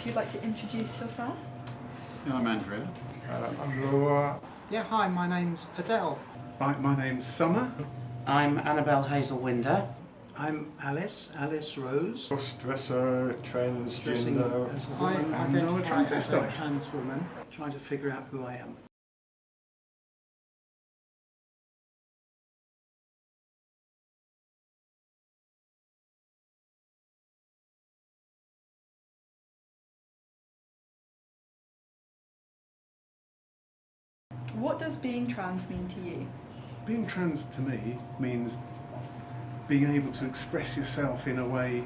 if you'd like to introduce yourself. Yeah, I'm Andrea. I'm Laura. Yeah, hi, my name's Adele. Right, my name's Summer. I'm Annabelle Hazel-Winder. I'm Alice Rose. Cross-dresser, transgender. As a I woman, identify as a transvestite. trans woman. trying to figure out who I am. What does being trans mean to you? Being trans to me means being able to express yourself in a way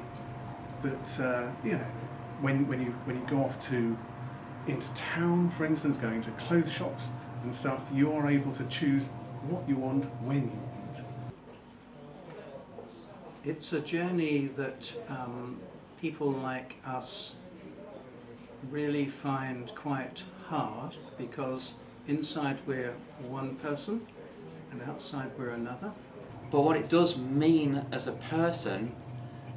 that when you go off into town, for instance, going to clothes shops and stuff, you are able to choose what you want when you want. It's a journey that people like us really find quite hard, because inside we're one person and outside we're another. But what it does mean as a person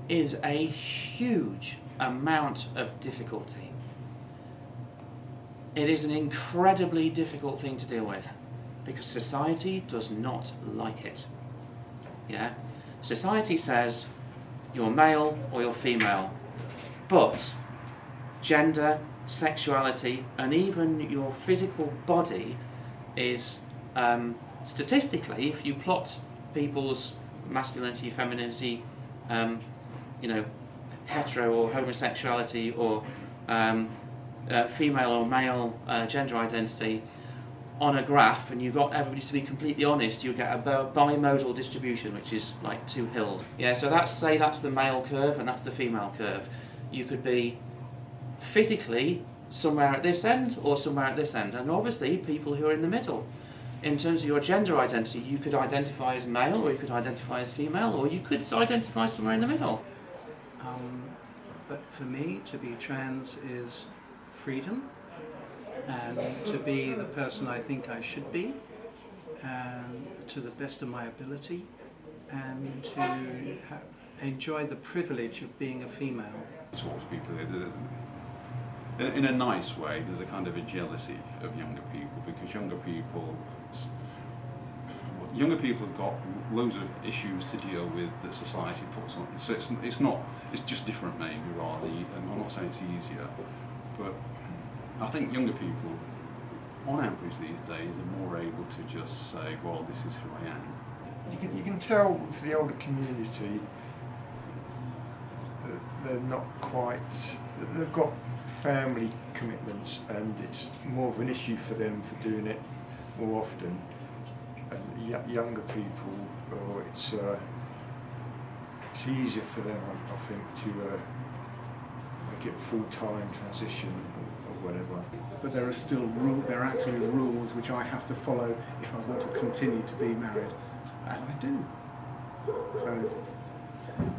is a huge amount of difficulty. It is an incredibly difficult thing to deal with because society does not like it. Yeah? Society says you're male or you're female, but gender, sexuality, and even your physical body is statistically, if you plot people's masculinity, femininity, hetero or homosexuality, or female or male gender identity on a graph, and you got everybody to be completely honest, you get a bimodal distribution, which is like two hills. Yeah, so that's the male curve and that's the female curve. You could be physically somewhere at this end or somewhere at this end, and obviously people who are in the middle. In terms of your gender identity, you could identify as male, or you could identify as female, or you could identify somewhere in the middle. But for me, to be trans is freedom, and to be the person I think I should be, and to the best of my ability, and to enjoy the privilege of being a female. Towards people, in a nice way, there's a kind of a jealousy of younger people, because younger people have got loads of issues to deal with that society puts on. So it's just different maybe, rather. And I'm not saying it's easier, but I think younger people, on average these days, are more able to just say, well, this is who I am. You can tell with the older community that they're not quite, they've got family commitments, and it's more of an issue for them for doing it more often. And younger people, it's easier for them, I think, to make it a full-time transition or whatever. But there are actually rules which I have to follow if I want to continue to be married, and I do. So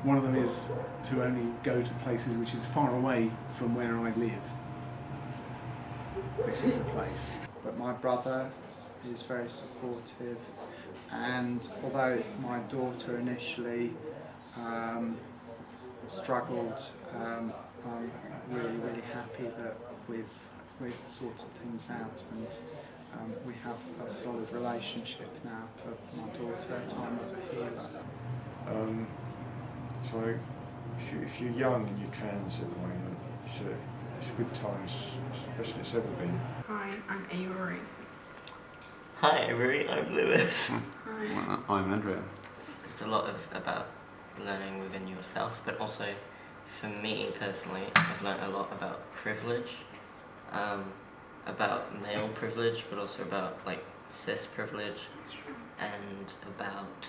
one of them is to only go to places which is far away from where I live. This is the place. But my brother is very supportive, and although my daughter initially struggled, I'm really, really happy that we've sorted things out, and we have a solid relationship now. For my daughter, time was a healer. So if you're young and you're trans at the moment, it's a good time, especially it's ever been. Hi, I'm Avery. Hi Avery, I'm Lewis. Hi. I'm Andrea. It's a lot about learning within yourself, but also for me personally, I've learned a lot about privilege, about male privilege, but also about like cis privilege, and about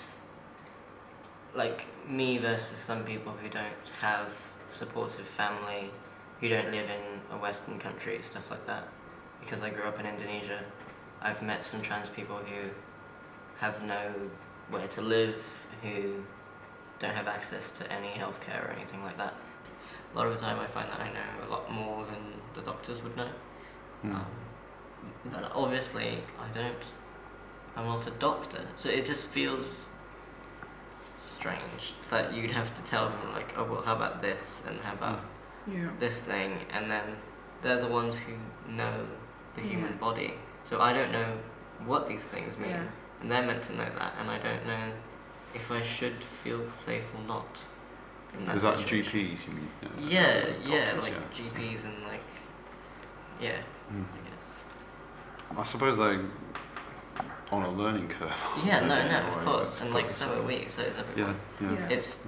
like me versus some people who don't have supportive family, who don't live in a Western country, stuff like that. Because I grew up in Indonesia, I've met some trans people who have nowhere to live, who don't have access to any healthcare or anything like that. A lot of the time I find that I know a lot more than the doctors would know. But obviously I'm not a doctor, so it just feels strange that you'd have to tell them like, oh well, how about this, and how about Yeah. this thing, and then they're the ones who know the human Yeah. body. So I don't know what these things mean, Yeah. and they're meant to know that, and I don't know if I should feel safe or not. In that Is that situation. GPs you mean? Yeah, Doctors, like yeah. GPs and like, yeah, Mm. I guess. I suppose they're on a learning curve. Yeah, aren't no, they, no, in a of way, course, I and like suppose. so are we, so is everyone. Yeah, yeah. Yeah. It's,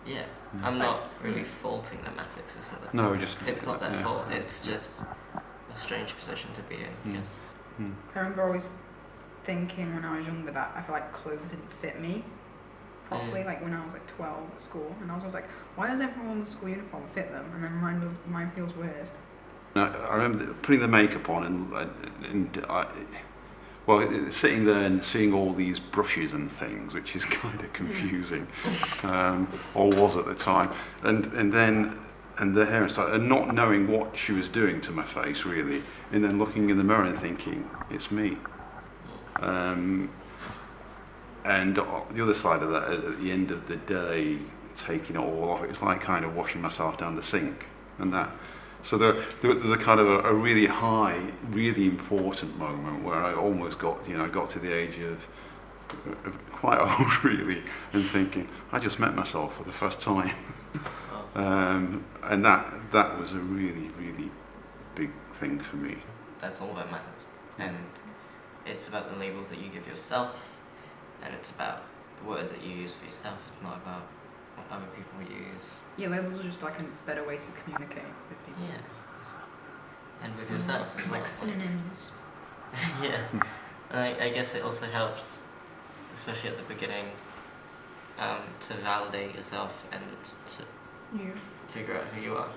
yeah, Mm. I'm not really faulting the Matics, is it? No, just. It's not their yeah. fault, it's just a strange position to be in, I Mm. guess. Mm. I remember always thinking when I was younger that I feel like clothes didn't fit me properly, like when I was like 12 at school, and I was always like, why does everyone's school uniform fit them? And then mine feels weird. No, I remember putting the makeup on and sitting there and seeing all these brushes and things, which is kind of confusing, or was at the time, and the hair and stuff, and not knowing what she was doing to my face really, and then looking in the mirror and thinking it's me. And the other side of that is at the end of the day, taking it all off, it's like kind of washing myself down the sink, and that. So there's a kind of a really high, really important moment where I almost got to the age of quite old really, and thinking I just met myself for the first time, and that was a really, really big thing for me. That's all that matters. And it's about the labels that you give yourself, and it's about the words that you use for yourself. It's not about what other people use. Yeah, labels are just like a better way to communicate with people. Yeah. And with yourself as well. Like synonyms. Yeah. And I guess it also helps, especially at the beginning, to validate yourself and to Yeah. figure out who you are.